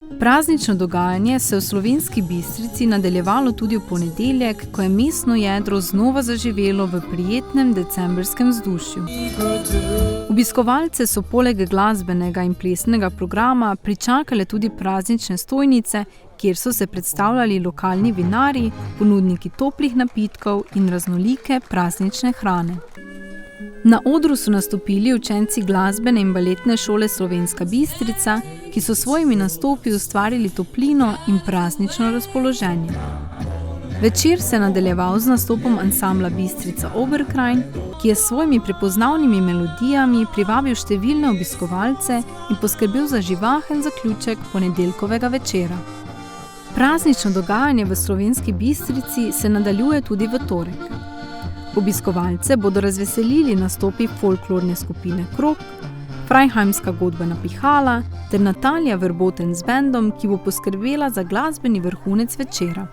Praznično dogajanje se v Slovenski Bistrici nadaljevalo tudi v ponedeljek, ko je mestno jedro znova zaživelo v prijetnem decembrskem vzdušju. Obiskovalce so poleg glasbenega in plesnega programa pričakale tudi praznične stojnice, kjer so se predstavljali lokalni vinarji, ponudniki toplih napitkov in raznolike praznične hrane. Na odru so nastopili učenci glasbene in baletne šole Slovenska Bistrica, ki so svojimi nastopi ustvarili toplino in praznično razpoloženje. Večer se je nadaljeval z nastopom ansambla Bistrica Oberkrajn, ki je s svojimi prepoznavnimi melodijami privabil številne obiskovalce in poskrbel za živahen zaključek ponedeljkovega večera. Praznično dogajanje v Slovenski Bistrici se nadaljuje tudi v torek. Obiskovalce bodo razveselili nastopi folklorne skupine Krog, Frajheimska godbena pihala ter Natalija Verboten z bendom, ki bo poskrbela za glasbeni vrhunec večera.